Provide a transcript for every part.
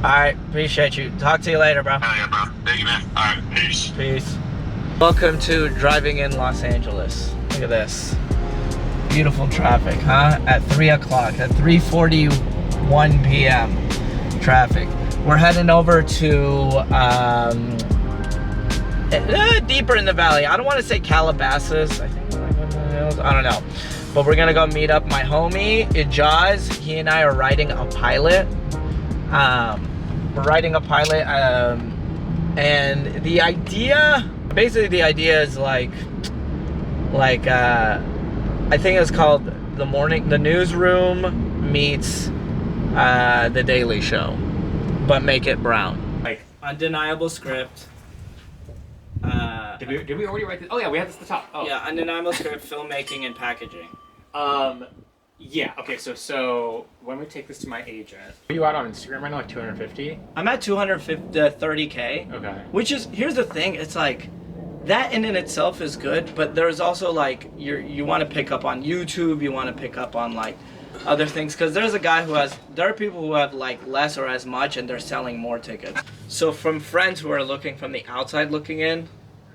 Alright, appreciate you. Talk to you later, bro. Hell yeah, bro. Thank you, man. Alright, peace. Peace. Welcome to driving in Los Angeles. Look at this. Beautiful traffic, huh? At 3 o'clock, at 3:41 p.m. traffic. We're heading over to deeper in the valley. I don't want to say Calabasas. I think I don't know. But we're gonna go meet up my homie Ijaz. He and I are riding a pilot. We're riding a pilot, and the idea, basically the idea is like I think it's called the newsroom meets the Daily Show, but make it brown. Like undeniable script. Did we already write this? Oh yeah, we had this at the top. Oh. Yeah, undeniable script, filmmaking and packaging. Yeah. Okay. So when we take this to my agent, are you out on Instagram right now? Like 250? I'm at 230K. Okay. Which is, here's the thing. It's like that in itself is good, but there's also like you want to pick up on YouTube. You want to pick up on like other things, because there are people who have like less or as much, and they're selling more tickets. So from friends who are looking from the outside looking in,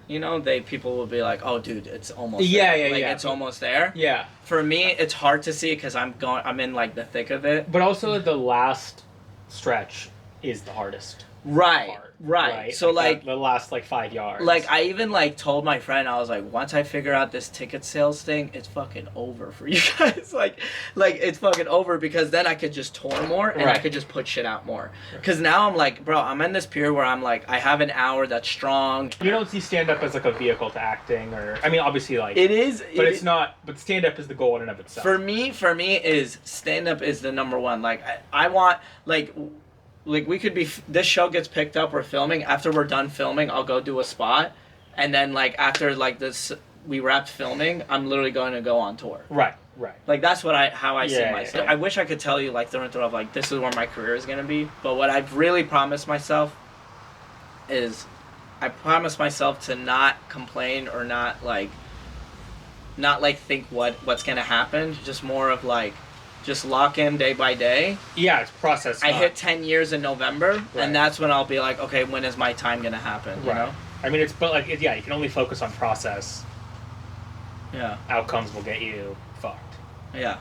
you know, people will be like, "Oh, dude, it's almost there. It's almost there." Yeah. For me, it's hard to see because I'm in like the thick of it. But also the last stretch is the hardest. Right. So like the last like 5 yards. Like I even like told my friend, I was like, once I figure out this ticket sales thing, it's fucking over for you guys. like it's fucking over, because then I could just tour more and I could just put shit out more. Because now I'm like, bro, I'm in this period where I'm like, I have an hour that's strong. You don't see stand up as like a vehicle to acting, or I mean, obviously like it is, but it's not. But stand up is the goal in and of itself. For me, is stand up is the number one. Like I want like we could be, this show gets picked up, we're filming, after we're done filming I'll go do a spot, and then like after like this we wrapped filming, I'm literally going to go on tour. Right. Like that's how I see myself. I wish I could tell you like through and through of like this is where my career is going to be, but what I've really promised myself is I promised myself to not complain or not think what's going to happen, just more of like just lock in day by day. Yeah, it's process. I hit 10 years in November, and that's when I'll be like, okay, when is my time gonna happen? You know? I mean, you can only focus on process. Yeah. Outcomes will get you fucked. Yeah.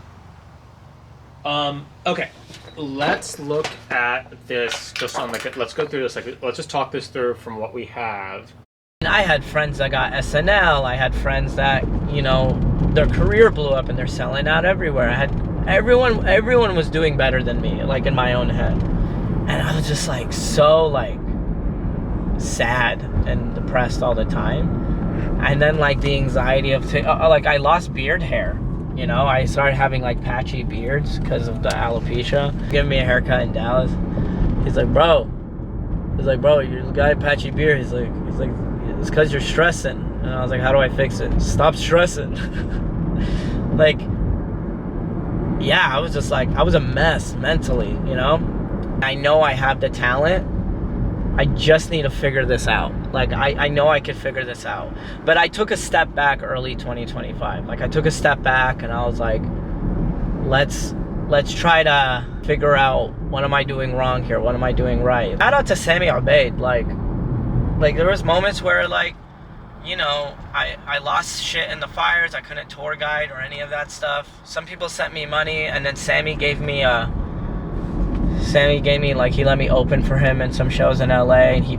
Okay. Let's look at this just on like. Let's go through this. Like, let's just talk this through from what we have. And I had friends that got SNL. I had friends that, you know, their career blew up and they're selling out everywhere. I had everyone was doing better than me, like in my own head, and I was just like so like sad and depressed all the time. And then like the anxiety of like I lost beard hair, you know, I started having like patchy beards because of the alopecia. Giving me a haircut in Dallas, he's like, bro, you got a patchy beard. He's like it's because you're stressing. And I was like, how do I fix it? Stop stressing. Like, yeah, I was just like, I was a mess mentally, you know? I know I have the talent. I just need to figure this out. Like, I know I could figure this out. But I took a step back early 2025. Like, I took a step back and I was like, let's try to figure out, what am I doing wrong here? What am I doing right? Shout out to Sami Obeid. Like there was moments where like, you know, I lost shit in the fires. I couldn't tour guide or any of that stuff. Some people sent me money, and then Sammy gave me like, he let me open for him in some shows in LA, and he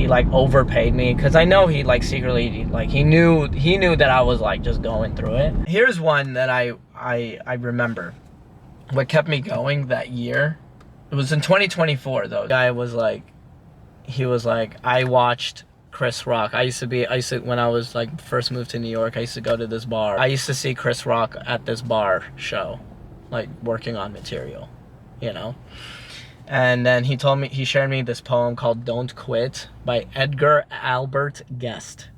like overpaid me, because I know he like secretly, like he knew that I was like just going through it. Here's one that I remember. What kept me going that year, it was in 2024 though. The guy was like, I watched Chris Rock. I used to, when I was like first moved to New York, I used to go to this bar. I used to see Chris Rock at this bar show, like working on material, you know? And then he shared me this poem called Don't Quit by Edgar Albert Guest.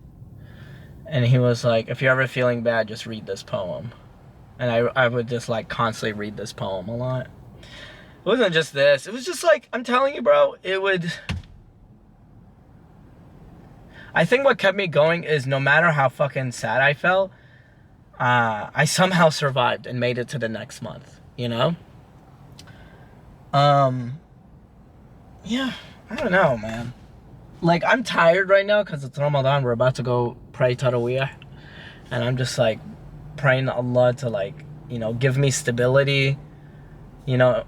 And he was like, if you're ever feeling bad, just read this poem. And I would just like constantly read this poem a lot. It wasn't just this, it was just like, I'm telling you, bro, I think what kept me going is no matter how fucking sad I felt, I somehow survived and made it to the next month, you know? yeah, I don't know, man. Like, I'm tired right now because it's Ramadan. We're about to go pray Taraweeh. And I'm just, like, praying to Allah to, like, you know, give me stability, you know,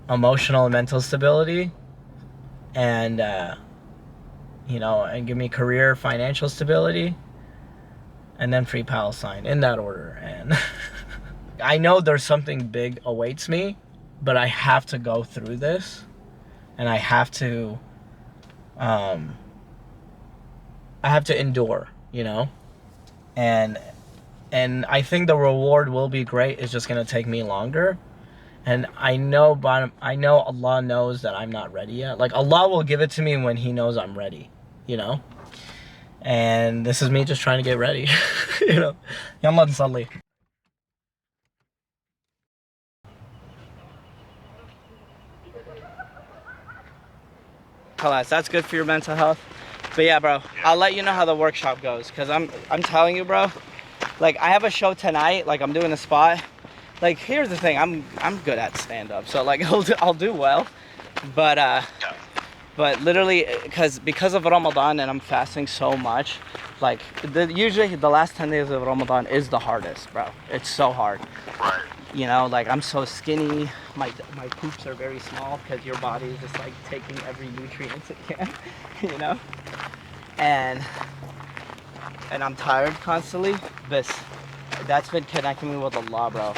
emotional and mental stability. And, you know, and give me career, financial stability. And then free Palestine, in that order. And I know there's something big awaits me, but I have to go through this. And I have to endure, you know, and I think the reward will be great. It's just gonna take me longer, and I know Allah knows that I'm not ready yet. Like, Allah will give it to me when He knows I'm ready, you know. And this is me just trying to get ready, you know. Yalla nsalli. Khalas, that's good for your mental health. But yeah, bro, I'll let you know how the workshop goes, because I'm telling you, bro, like, I have a show tonight, like, I'm doing a spot. Like, here's the thing, I'm good at stand-up, so, like, I'll do well. But literally, because of Ramadan and I'm fasting so much, like, usually the last 10 days of Ramadan is the hardest, bro. It's so hard. Right. You know, like, I'm so skinny, my poops are very small because your body is just, like, taking every nutrient it can, you know? And I'm tired constantly. That's been connecting me with Allah, bro.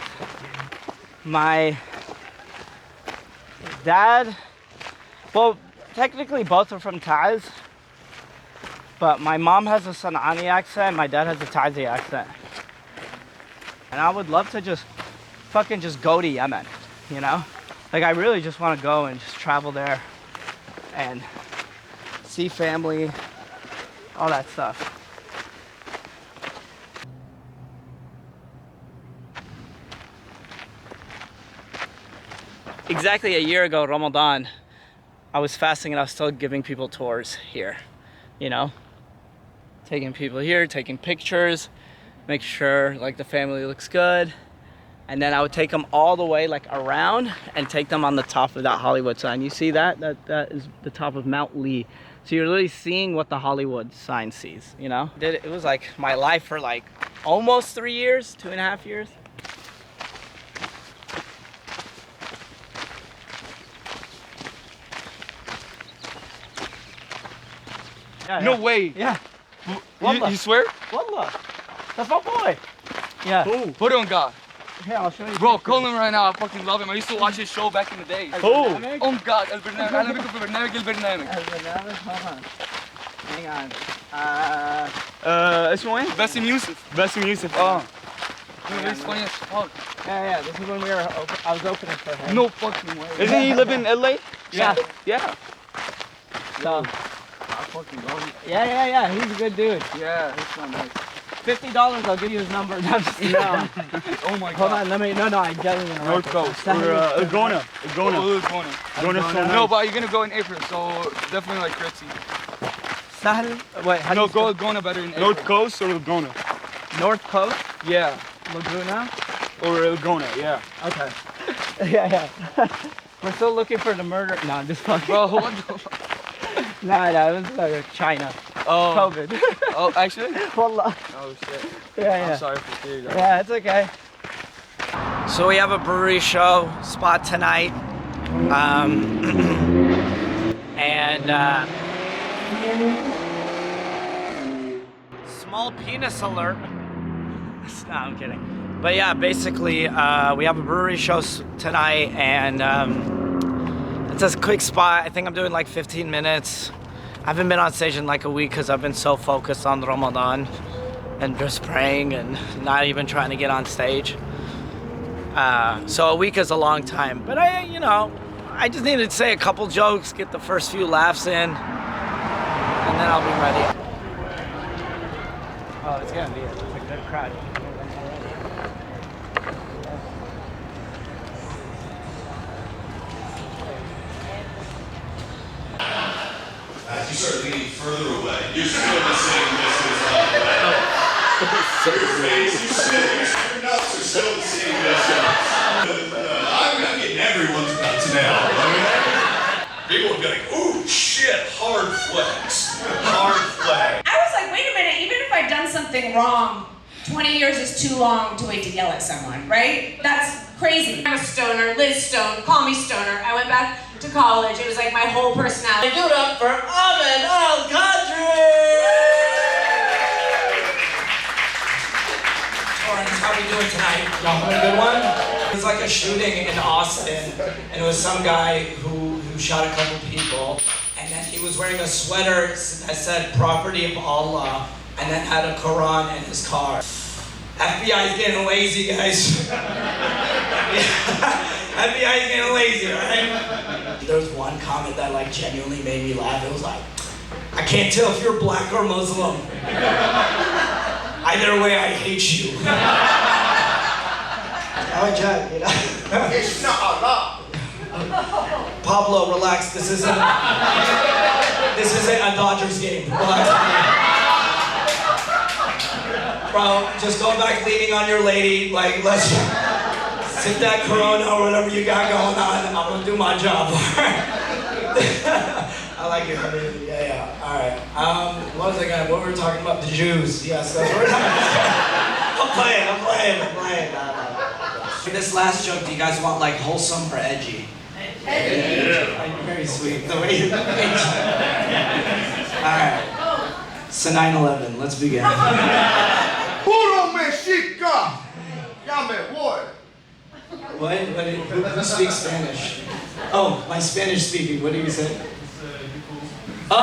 My dad, well, technically both are from Taiz, but my mom has a San'ani accent, my dad has a Taizi accent. And I would love to just fucking just go to Yemen, you know? Like, I really just want to go and just travel there and see family, all that stuff. Exactly a year ago, Ramadan, I was fasting and I was still giving people tours here, you know? Taking people here, taking pictures, make sure, like, the family looks good. And then I would take them all the way, like, around and take them on the top of that Hollywood sign. You see that? That is the top of Mount Lee. So you're literally seeing what the Hollywood sign sees, you know? It was, like, my life for, like, almost 3 years, 2.5 years. Yeah, No yeah. way. Yeah. You swear? Wallah. That's my boy. Yeah. Who? Put it on God. Here, I'll show you. Bro, call him right now. I fucking love him. I used to watch his show back in the day. Who? On God. البرنامج. أنا بيكون في برنامج البرنامج. Hang on. اسمه ايه؟ باسم يوسف. باسم يوسف. Dude, he's funny as fuck. Yeah, this is when I was opening for him. No fucking way. Isn't he live in LA? Yeah. Yeah. So, I fucking love him. yeah. He's a good dude. Yeah, he's so nice. $50, I'll give you his number. No, I'm just kidding. No. Oh my God. Hold on, no, I genuinely know. North Coast. Or Elgona. No, but you're gonna go in April, so definitely like Ritzy. Sahl? Wait, how do No, you go spell- Elgona better in April. North Coast or Elgona? North Coast? Yeah. Laguna? Or Elgona, yeah. Okay. yeah. We're still looking for the murder. No, I'm just fucking. Bro, what the No, it was China. Oh. COVID. Oh, actually? Wallah. Oh, shit. Yeah. I'm sorry for hearing that. Yeah, it's okay. So we have a brewery show spot tonight. And small penis alert. No, I'm kidding. But yeah, basically, we have a brewery show tonight, and it's a quick spot. I think I'm doing like 15 minutes. I haven't been on stage in like a week because I've been so focused on Ramadan and just praying and not even trying to get on stage. So a week is a long time. But I just needed to say a couple jokes, get the first few laughs in, and then I'll be ready. Oh, it's gonna be a good crowd. As you start leaning further away, you're still the same distance on the left. Your face, your notes are still the same distance. I'm getting everyone's nuts now. people would be like, ooh, shit, hard flex. Hard flex. I was like, wait a minute, even if I'd done something wrong, 20 years is too long to wait to yell at someone, right? That's crazy. I'm a stoner, Liz Stone, call me stoner. I went back to college, it was like my whole personality. Give it up for Ahmed Al-kadri! How are we doing tonight? Y'all having a good one? It was like a shooting in Austin, and it was some guy who shot a couple people, and then he was wearing a sweater that said "Property of Allah," and then had a Quran in his car. FBI's getting lazy, guys. FBI's getting lazy, right? There was one comment that like genuinely made me laugh. It was like, I can't tell if you're black or Muslim. Either way, I hate you. Oh, Jack, you know. It's not Allah. Pablo, relax. This isn't a Dodgers game. Relax. Bro, just go back leaning on your lady. Like, let's sip that Corona or whatever you got going on. I'm gonna do my job. I like it. Yeah. All right. What was I gonna? What were we talking about? The Jews. Yes, that's what we're talking about. I'm playing. This last joke, do you guys want like wholesome or edgy? Edgy. Like, very sweet. The way you. All right. So 9/11. Let's begin. Puro Mexica. Llame water. What? Who speaks Spanish? Oh, my Spanish speaking. What do you say? Oh.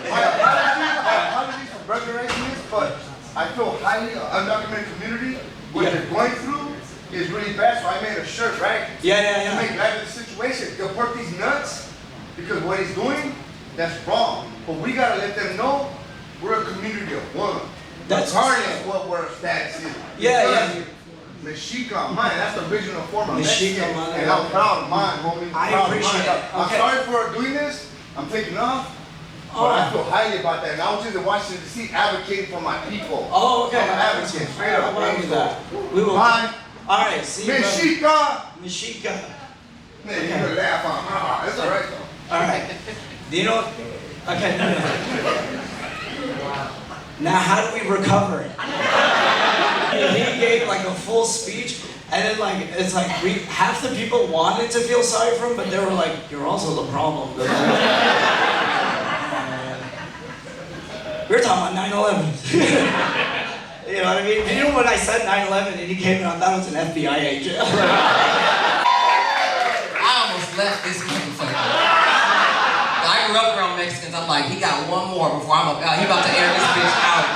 Apologies for recognizing this, but I feel highly undocumented community. What they're going through is really bad, so I made a shirt, right? Yeah. To make light of the situation. They'll perk these nuts because what he's doing, that's wrong. But we gotta let them know we're a community of one. That's regardless what our status is. Yeah. Mexica, man, that's the original form of Mexica, Mexican. man. And I'm proud of mine, homie. I Proud of appreciate mine. it. I'm Okay. sorry for doing this. I'm taking off. But I feel highly about that. And I was just in Washington D.C. advocating for my people. Oh, okay. I'm an advocate, straight up. I'll do that. We will. Bye. All right. See you. Mexica. Mexica. Man, you can laugh on. It's all right though. All right. Do you know? Okay. No. Now, how do we recover? He gave like a full speech, and then like it's like half the people wanted to feel sorry for him, but they were like, "You're also the problem." We were talking about 9/11. You know what I mean? And you know when I said 9/11 and he came in, I thought it was an FBI agent. I almost left this motherfucker. I grew up around Mexicans. I'm like, he got one more before he about to air this bitch out.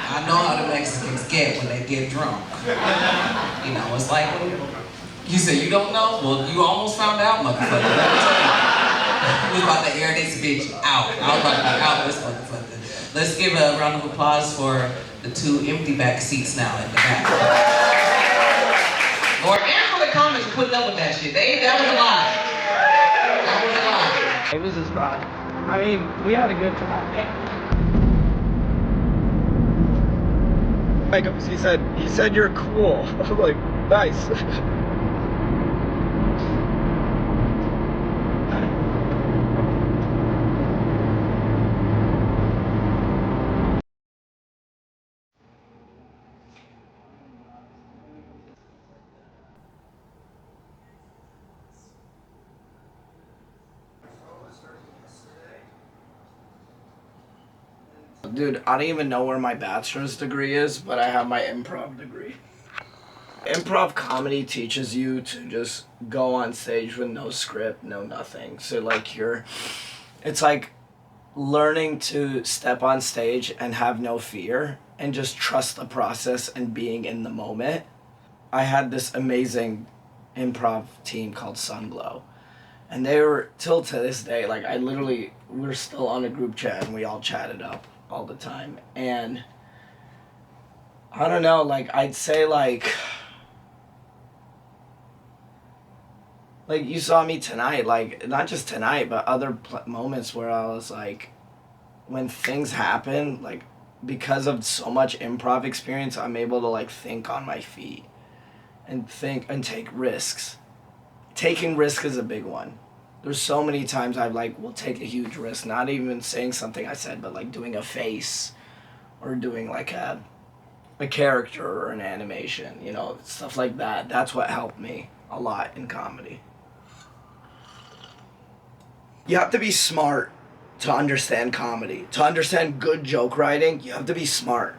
I know how the Mexicans get when they get drunk. You know, it's like, you say you don't know? Well, you almost found out, motherfucker. Let me tell you. He was about to air this bitch out. I was about to be out this motherfucker. Let's give a round of applause for the 2 empty back seats now in the back. Or and for the comments putting up with that shit. That was a lie. That was a lie. It was just fun. I mean, we had a good time. Like he said you're cool. I'm like, nice. Dude, I don't even know where my bachelor's degree is, but I have my improv degree. Improv comedy teaches you to just go on stage with no script, no nothing. So like it's like learning to step on stage and have no fear and just trust the process and being in the moment. I had this amazing improv team called Sunglow. And they were, till to this day, like we're still on a group chat and we all chatted up all the time. And I don't know, like I'd say like you saw me tonight, like not just tonight, but other moments where I was like, when things happen, like because of so much improv experience, I'm able to like think on my feet. and think and take risks. Taking risk is a big one. There's so many times I've like will take a huge risk, not even saying something I said, but like doing a face or doing like a character or an animation, you know, stuff like that. That's what helped me a lot in comedy. You have to be smart to understand comedy. To understand good joke writing, you have to be smart.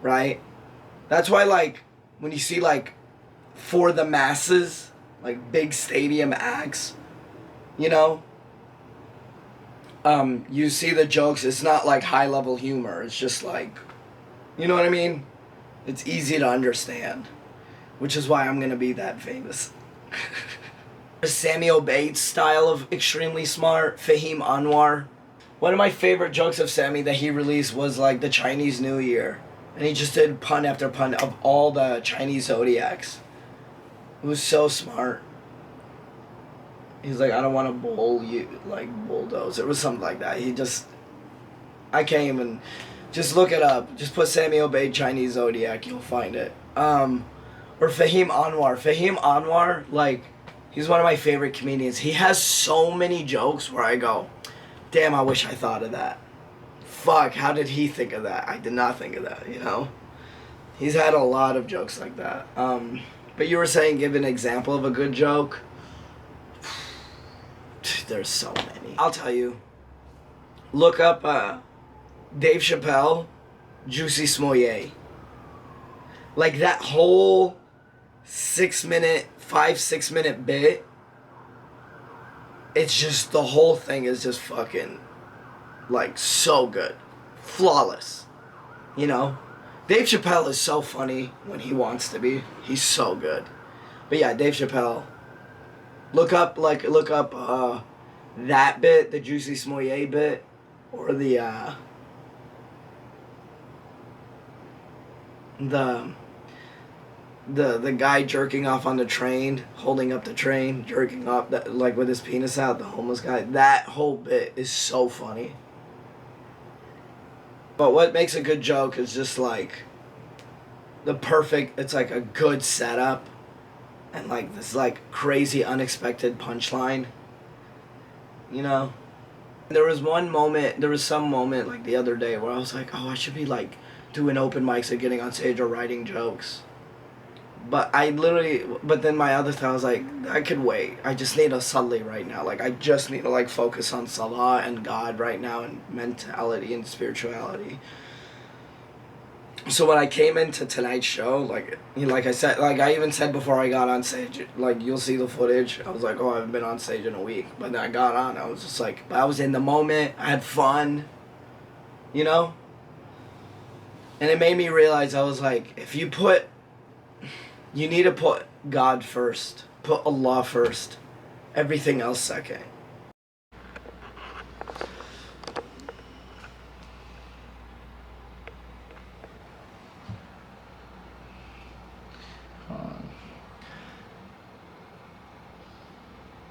Right? That's why, like, when you see, like, for the masses, like, big stadium acts, you know, you see the jokes, it's not, like, high-level humor. It's just, like, you know what I mean? It's easy to understand, which is why I'm going to be that famous. Samuel Bates' style of extremely smart, Fahim Anwar. One of my favorite jokes of Sammy that he released was, like, the Chinese New Year. And he just did pun after pun of all the Chinese zodiacs. It was so smart. He's like, I don't want to bulldoze. It was something like that. I can't even, just look it up. Just put Samuel Bay Chinese zodiac, you'll find it. Or Fahim Anwar. Fahim Anwar, like, he's one of my favorite comedians. He has so many jokes where I go, damn, I wish I thought of that. Fuck, how did he think of that? I did not think of that, you know? He's had a lot of jokes like that. But you were saying give an example of a good joke. There's so many. I'll tell you. Look up Dave Chappelle, Juicy Smollett. Like that whole 6 minute bit. It's just, the whole thing is just fucking, like, so good. Flawless. You know? Dave Chappelle is so funny when he wants to be. He's so good. But yeah, Dave Chappelle. Look up that bit, the Juicy Smollett bit, or the guy jerking off on the train, holding up the train, jerking off, like with his penis out, the homeless guy. That whole bit is so funny. But what makes a good joke is just like it's like a good setup and like this like crazy unexpected punchline. You know? There was some moment like the other day where I was like, oh, I should be like doing open mics and getting on stage or writing jokes. But then my other thought was like, I could wait. I just need a Salli right now. Like, I just need to, like, focus on Salah and God right now and mentality and spirituality. So when I came into tonight's show, like I said, like I even said before I got on stage, like, you'll see the footage. I was like, oh, I haven't been on stage in a week. But then I got on. I was just like, I was in the moment. I had fun. You know? And it made me realize, I was like, you need to put God first. Put Allah first. Everything else second.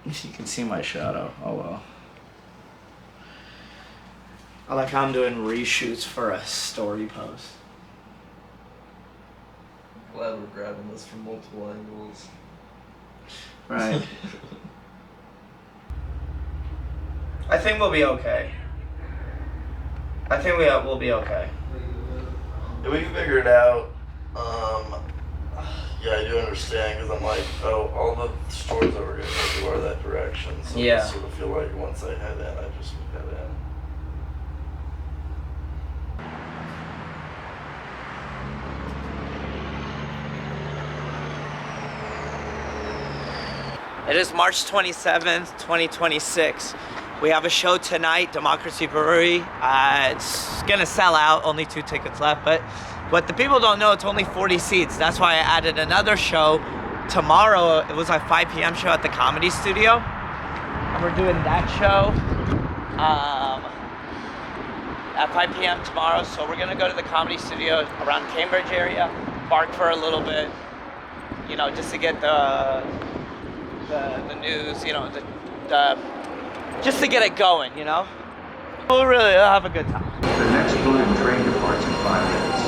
You can see my shadow. Oh well. I like how I'm doing reshoots for a story post. Glad we're grabbing this from multiple angles. Right. I think we'll be okay. I think we'll be okay. Yeah, we can figure it out. Yeah, I do understand, because I'm like, oh, all the stories that we're going to do are that direction. So Yeah. I sort of feel like once I head in, I just head in. It is March 27th, 2026. We have a show tonight, Democracy Brewery. It's gonna sell out, only 2 tickets left, but what the people don't know, it's only 40 seats. That's why I added another show tomorrow. It was a 5 p.m. show at the Comedy Studio. And we're doing that show at 5 p.m. tomorrow. So we're gonna go to the Comedy Studio around Cambridge area, park for a little bit, you know, just to get the news, you know, just to get it going, you know? We'll have a good time. The next boat and train departs in 5 minutes.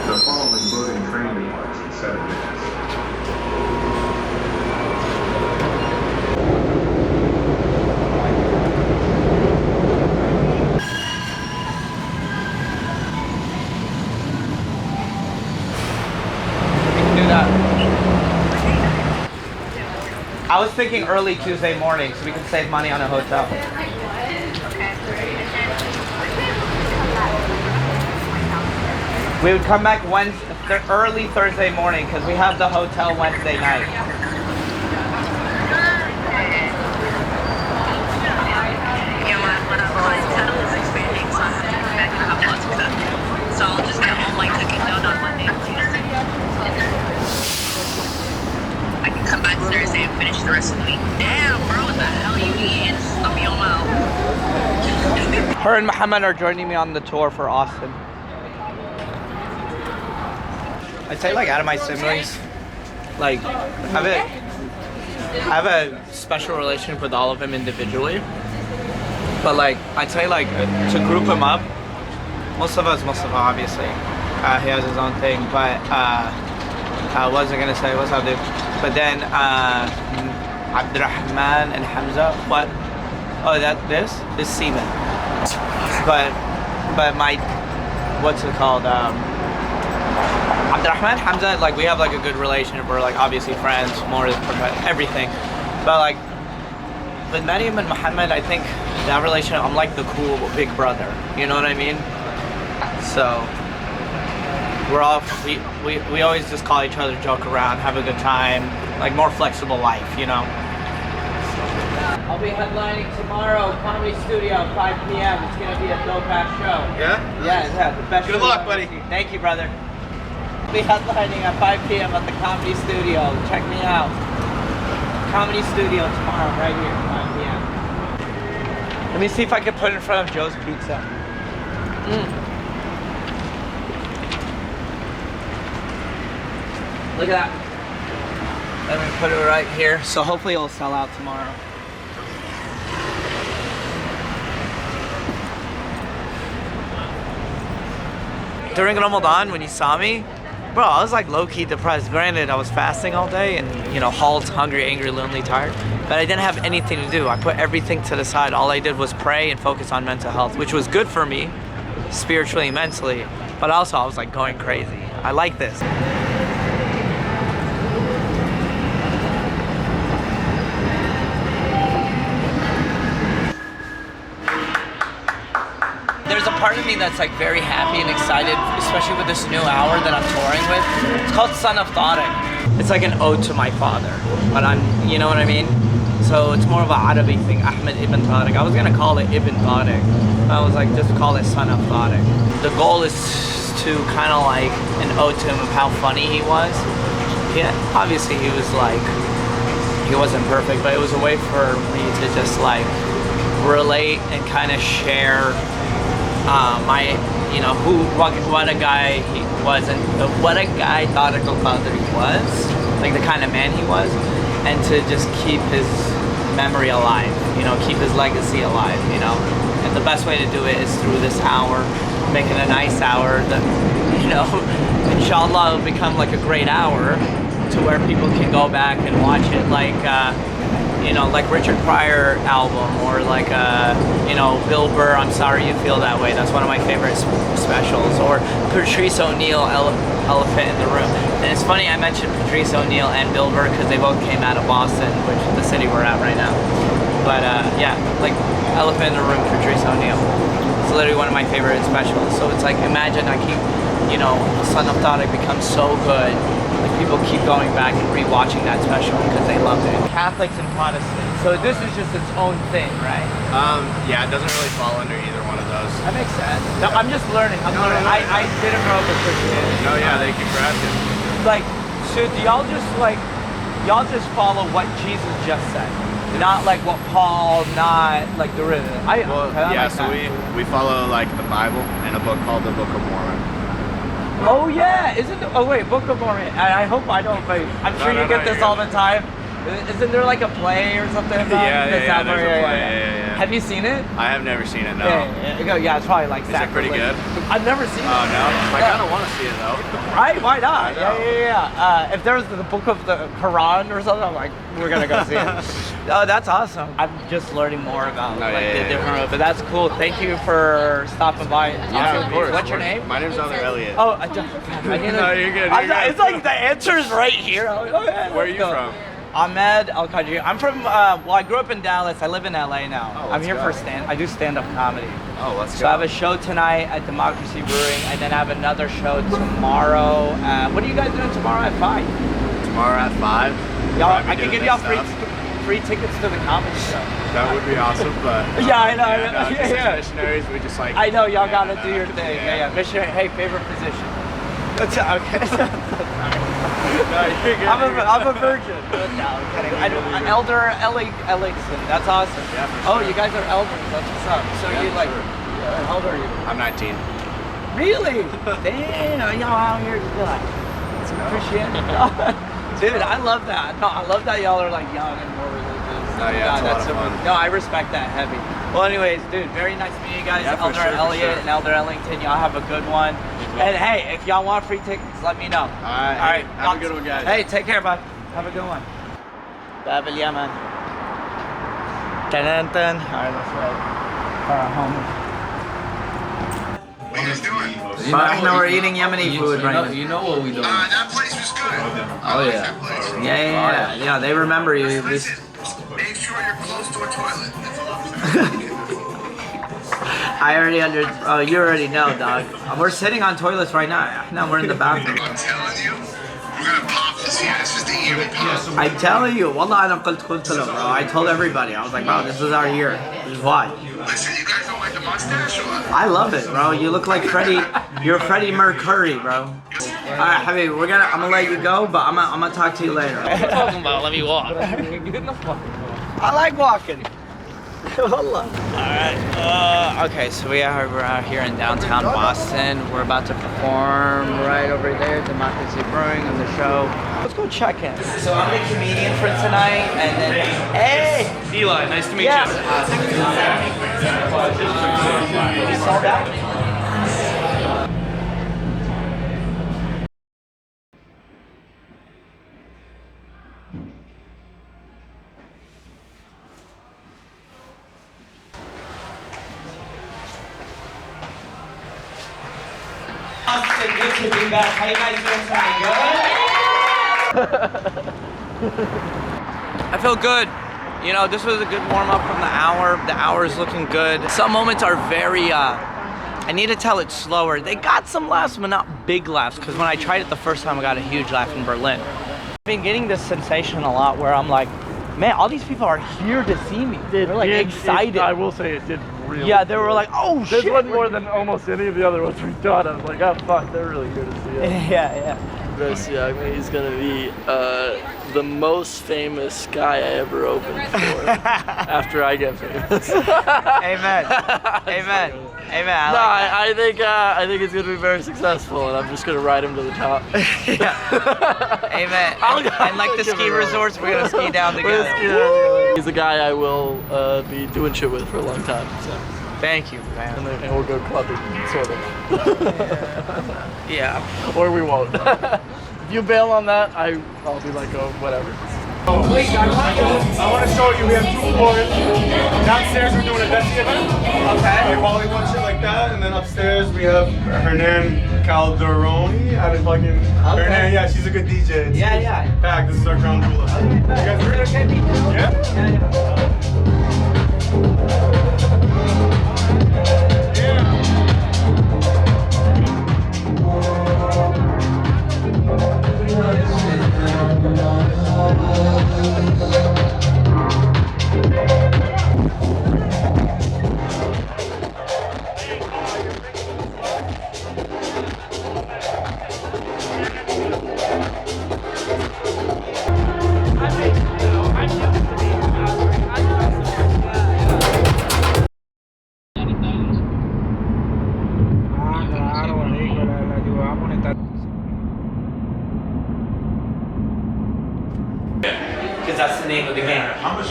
The following boat and train departs in 7 I was thinking early Tuesday morning so we can save money on a hotel. We would come back early Thursday morning because we have the hotel Wednesday night. Yeah, my clientele is expanding, so I have to come back and have lots of stuff. So I'll just get all my tickets out on Monday and Tuesday. I can come back Thursday and finish the rest of the week. Damn, bro, what the hell you eating? Stop me on my own. Her and Muhammad are joining me on the tour for Austin. I'd say like out of my siblings, like I have a special relationship with all of them individually. But like I'd say like to group them up, Mustafa obviously. He has his own thing, but I wasn't gonna say what's up, dude. But then Abdurrahman and Hamza, what? Oh, this Seaman. But my, what's it called? Abdurrahman, Hamza, like we have like a good relationship. We're like obviously friends, more everything. But like with Maryam and Muhammad, I think that relationship, I'm like the cool big brother. You know what I mean? So we're all we always just call each other, joke around, have a good time, like more flexible life, you know. I'll be headlining tomorrow, Comedy Studio, 5 p.m. It's gonna be a dope-ass show. Yeah? Yeah, the best. Good luck, buddy. Thank you, brother. I'll be headlining at 5 p.m. at the Comedy Studio. Check me out. Comedy Studio tomorrow, right here, 5 p.m. Let me see if I can put it in front of Joe's Pizza. Look at that. Let me put it right here. So hopefully it'll sell out tomorrow. During Ramadan, when you saw me, bro, I was like low-key depressed. Granted, I was fasting all day and, you know, halt, hungry, angry, lonely, tired. But I didn't have anything to do. I put everything to the side. All I did was pray and focus on mental health, which was good for me, spiritually, mentally. But also, I was like going crazy. I like this. There's a part of me that's like very happy and excited, especially with this new hour that I'm touring with. It's called Son of Tariq. It's like an ode to my father, but you know what I mean? So it's more of an Arabic thing, Ahmed Ibn Tariq. I was gonna call it Ibn Tariq. I was like, just call it Son of Tariq. The goal is to kind of like an ode to him of how funny he was. Yeah, obviously he was like, he wasn't perfect, but it was a way for me to just like relate and kind of share my, you know, what a guy he was and what a guy Tariq Al-Kadri was, like the kind of man he was, and to just keep his memory alive, you know, keep his legacy alive, you know. And the best way to do it is through this hour, making a nice hour that, you know, inshallah it'll become like a great hour to where people can go back and watch it like, you know, like Richard Pryor album, or like you know, Bill Burr, I'm Sorry You Feel That Way. That's one of my favorite specials. Or Patrice O'Neill, Elephant in the Room. And it's funny I mentioned Patrice O'Neill and Bill Burr because they both came out of Boston, which is the city we're at right now. But yeah, like Elephant in the Room, Patrice O'Neill. It's literally one of my favorite specials. So it's like, imagine I keep, you know, Son of Tariq becomes so good. Like people keep going back and rewatching that special because they loved it. Catholics and Protestants. So this is just its own thing, right? Yeah, it doesn't really fall under either one of those. That makes sense. No, I'm just learning. I'm learning. No. I didn't grow up with Christianity. No, yeah, they can grab you. Like, so do y'all just like, y'all just follow what Jesus just said? Not like what Paul, not like the rhythm. Yeah, so we follow like the Bible and a book called the Book of Mormon. Oh yeah, isn't it? Oh wait, Book of Mormon. And I hope I don't. But I'm sure you get this all the time. Isn't there like a play or something about Yeah, the yeah, South there's a Park? play, yeah. Have you seen it? I have never seen it, no. Yeah, it's probably like Is it pretty sacrilege. good? I've never seen Oh, it. no? I kind of want to see it, though. Right? Why not? I know. Yeah. If there was the book of the Quran or something, I'm like, we're gonna go see it. Oh, that's awesome. I'm just learning more about No, like yeah, the yeah, different, but that's cool. Thank you for stopping by. Yeah, of course. What's your name? My name's Elder Elliot. Oh, I didn't. No, you're good. It's like the answer's right here. I'm like, oh, yeah, Where are let's you go. from? Ahmed Al-kadri. I'm from. Well, I grew up in Dallas. I live in LA now. Oh, I'm let's here go. for stand. I do stand-up comedy. Oh, let's go. So I have a show tonight at Democracy Brewing, and then I have another show tomorrow. What are you guys doing tomorrow at 5? Tomorrow at 5? Y'all, Probably I can doing give y'all this free tickets to the comedy show. That would be awesome, but... Yeah, I know. No, just Yeah. missionaries, we just like... I know y'all gotta no, do your thing. yeah. Yeah. Missionary. Hey, favorite position. That's okay. No, you're good. I'm a virgin. No, I'm kidding. Elder Ellingson. That's awesome. Yeah, for Oh, sure. you guys are elders. That's what's up. So Yeah, you for like, sure. how old are you? I'm 19. Really? Damn, y'all out here just be like, Christianity. Dude, I love that. No, I love that y'all are like young and more religious. Oh, yeah, it's a lot of fun. No, I respect that heavy. Well, anyways, dude, very nice meeting you guys. Yeah, for Elder sure, for Elliot sure. and Elder Ellington, y'all have a good one. And hey, if y'all want free tickets, let me know. All right, have a good one, guys. Hey, take care, bud. Have a good one. Bab al Yaman. Dun-dun-dun. All right, let's go. All right, home. What are you guys doing? Right now we're eating Yemeni food right now. You know what we doing? That place was good. Oh yeah. That place. Yeah, they remember you. Listen, make sure you're close to a toilet. That's all I'm saying. Oh, you already know, dog. We're sitting on toilets right now. No, we're in the bathroom. I'm telling you, we're gonna pop this here. This is the year we pop. I'm telling you, wallah, أنا قلت لهم, bro. I told everybody. I was like, bro, this is our year. This is why. Listen, you guys don't like the mustache or what? I love it, bro. You look like Freddie. You're Freddie Mercury, bro. All right, Habib, I'm gonna let you go, but I'm gonna talk to you later. What are you talking about? Let me walk. I like walking. Alright, okay, so we're out here in downtown Boston. We're about to perform right over there, Democracy Brewing on the show. Let's go check in. So I'm the comedian for tonight, and then, hey! Eli, nice to meet Yeah. You saw that? Austin, good to be back. How you guys doing tonight? Good? I feel good. You know, this was a good warm-up from the hour. The hour is looking good. Some moments are very, I need to tell it slower. They got some laughs, but not big laughs, because when I tried it the first time, I got a huge laugh in Berlin. I've been getting this sensation a lot where I'm like, man, all these people are here to see me. They're like excited. I will say it did really. Yeah, they were like, oh shit. This one more than almost any of the other ones we've done. I was like, oh fuck, they're really here to see us. Yeah. This, yeah, I mean, he's gonna be the most famous guy I ever opened for after I get famous. Amen. Amen. Amen. I think it's gonna be very successful, and I'm just gonna ride him to the top. Amen. And like the ski resorts, we're gonna ski down together. He's a guy I will be doing shit with for a long time. So. Thank you, man. And we'll go clubbing, sort of. Yeah. Or we won't. If you bail on that, I'll be like, oh, whatever. Wait, I want to show you. We have two floors. Downstairs, we're doing a Bessie event. Okay. Like volleyball shit like that, and then upstairs we have Hernan Calderoni. Hernan, yeah, she's a good DJ. It's packed. This is our ground rule. You guys ready? Yeah. because that's the name of the game. How much?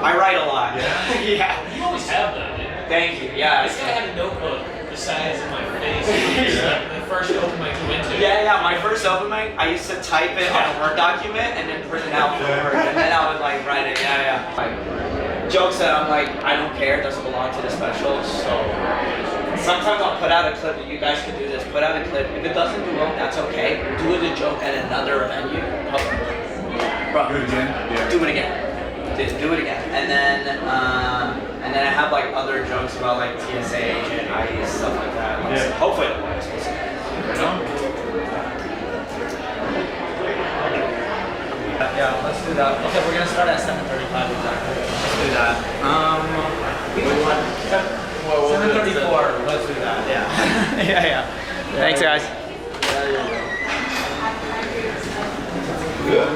I write a lot. Yeah? Yeah. You always have that. Thank you. Yeah. This guy had a notebook the size of my face. The first open mic you went to. Yeah, my first open mic, I used to type it on a Word document and then print it out for Word, and then I would like write it. Yeah. Like, jokes that I'm like, I don't care, it doesn't belong to the special, so sometimes I'll put out a clip, you guys can do this, put out a clip. If it doesn't do well, that's okay. Do it a joke at another venue. Bro, Do it again? Yeah. do it again. Just do it again. And then I have like other jokes about like TSA agent, IE, stuff like that. Like, Yeah. Hopefully it works. We'll see. Yeah, let's do that. Okay, we're gonna start at 7:35 exactly. Let's do that. 7:34. Let's do that. Yeah. yeah. Thanks, guys. Good.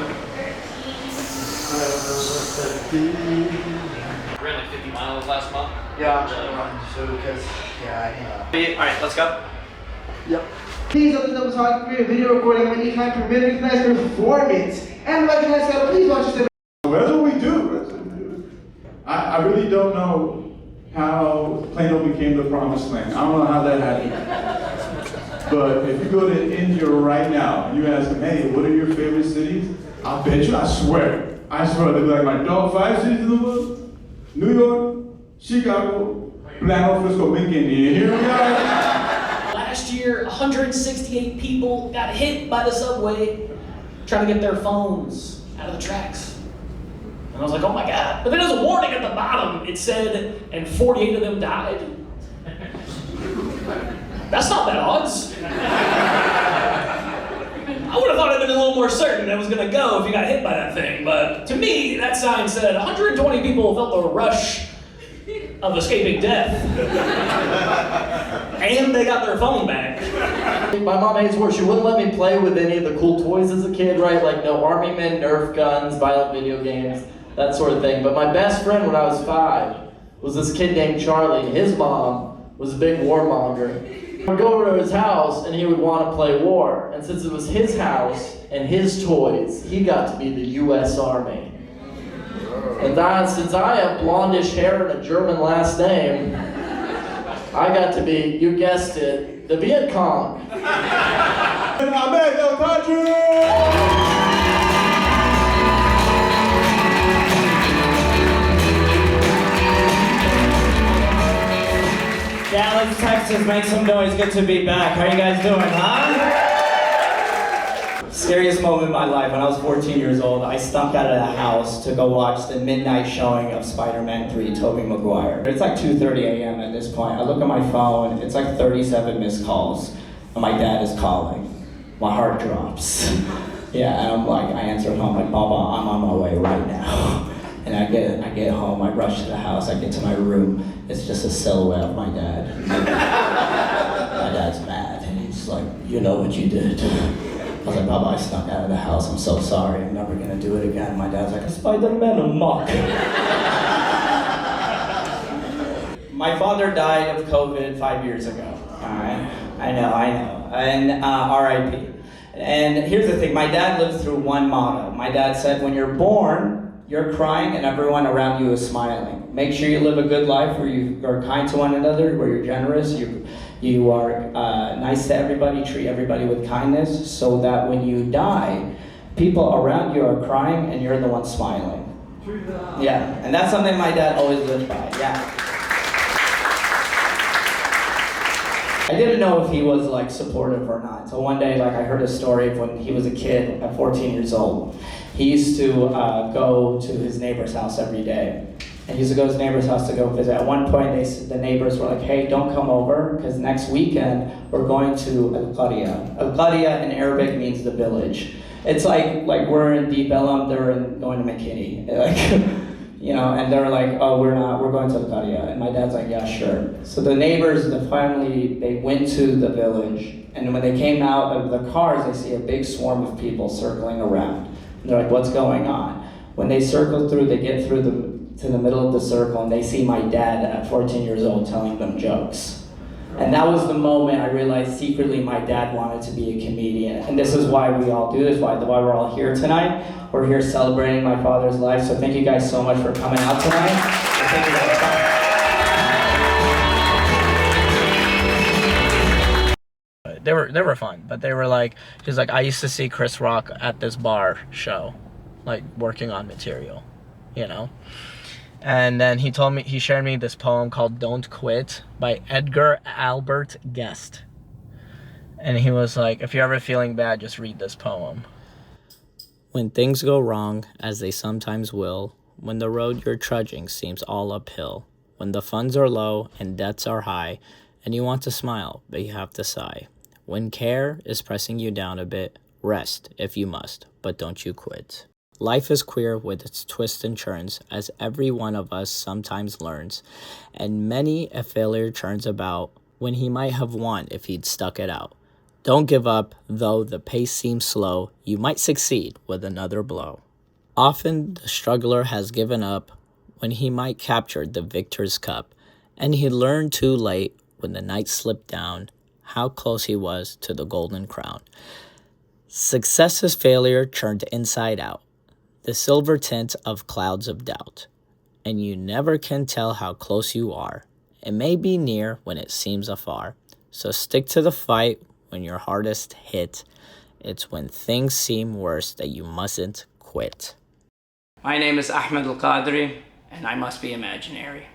Ran like 50 miles last month. Yeah, I'm trying to run too because, yeah, All right, let's go. Yep. Please open up photography and video recording of any kind permitted tonight's performance. And recognize that, please watch this. That's what we do. I really don't know how Plano became the promised land. I don't know how that happened. But if you go to India right now, you ask them, hey, what are your favorite cities? I'll bet you, I swear, they'll be like, my top 5 cities in the world: New York, Chicago, Plano, Frisco, McKinney. And here we are. Last year, 168 people got hit by the subway trying to get their phones out of the tracks. And I was like, oh my God. But then there was a warning at the bottom. It said, and 48 of them died. That's not bad odds. I would have thought it'd been a little more certain it was gonna go if you got hit by that thing. But to me, that sign said 120 people felt the rush of escaping death. And they got their phone back. My mom hates war. She wouldn't let me play with any of the cool toys as a kid, right? Like no Army men, Nerf guns, violent video games, that sort of thing. But my best friend when I was 5 was this kid named Charlie. His mom was a big warmonger. I'd go over to his house and he would want to play war. And since it was his house and his toys, he got to be the U.S. Army. And since I have blondish hair and a German last name, I got to be, you guessed it, the Viet Cong. Ahmed Al-kadri! Dallas, Texas, make some noise. Good to be back. How you guys doing, huh? Scariest moment in my life, when I was 14 years old, I snuck out of the house to go watch the midnight showing of Spider-Man 3, Tobey Maguire. It's like 2:30 a.m. at this point. I look at my phone, it's like 37 missed calls, and my dad is calling. My heart drops. Yeah, and I'm like, I answer home, like, Baba, I'm on my way right now. And I get home, I rush to the house, I get to my room, it's just a silhouette of my dad. My dad's mad, and he's like, you know what you did. I was like, Baba, I snuck out of the house, I'm so sorry, I'm never gonna do it again. My dad's like, Spider-Man amok. My father died of COVID 5 years ago, all right? I know, and RIP. And here's the thing, my dad lived through one motto. My dad said, when you're born, you're crying and everyone around you is smiling. Make sure you live a good life where you are kind to one another, where you're generous, you are nice to everybody, treat everybody with kindness, so that when you die, people around you are crying and you're the one smiling. Yeah, and that's something my dad always lived by, yeah. I didn't know if he was like supportive or not. So one day, like I heard a story of when he was a kid at 14 years old. He used to go to his neighbor's house every day. And he used to go to his neighbor's house to go visit. At one point, the neighbors were like, hey, don't come over, because next weekend, we're going to Al-Qarya. Al-Qarya in Arabic means the village. It's like we're in Deep Ellum, they're going to McKinney. Like, you know, and they're like, oh, we're going to Al-Qarya. And my dad's like, yeah, sure. So the neighbors, the family, they went to the village. And when they came out of the cars, they see a big swarm of people circling around. And they're like, what's going on? When they circle through, they get through to the middle of the circle, and they see my dad at 14 years old telling them jokes. And that was the moment I realized secretly my dad wanted to be a comedian. And this is why we all do this, why we're all here tonight. We're here celebrating my father's life. So thank you guys so much for coming out tonight. And thank you guys so much. They were fun, but they were like, he's like, I used to see Chris Rock at this bar show, like working on material, you know? And then he shared me this poem called Don't Quit by Edgar Albert Guest. And he was like, if you're ever feeling bad, just read this poem. When things go wrong, as they sometimes will, when the road you're trudging seems all uphill, when the funds are low and debts are high, and you want to smile, but you have to sigh, when care is pressing you down a bit, rest if you must, but don't you quit. Life is queer with its twists and turns, as every one of us sometimes learns, and many a failure turns about when he might have won if he'd stuck it out. Don't give up, though the pace seems slow, you might succeed with another blow. Often the struggler has given up when he might capture the victor's cup, and he learned too late when the night slipped down how close he was to the golden crown. Success is failure turned inside out, the silver tint of clouds of doubt, and you never can tell how close you are. It may be near when it seems afar, so stick to the fight when you're hardest hit. It's when things seem worse that you mustn't quit. My name is Ahmed Al-kadri, and I must be imaginary.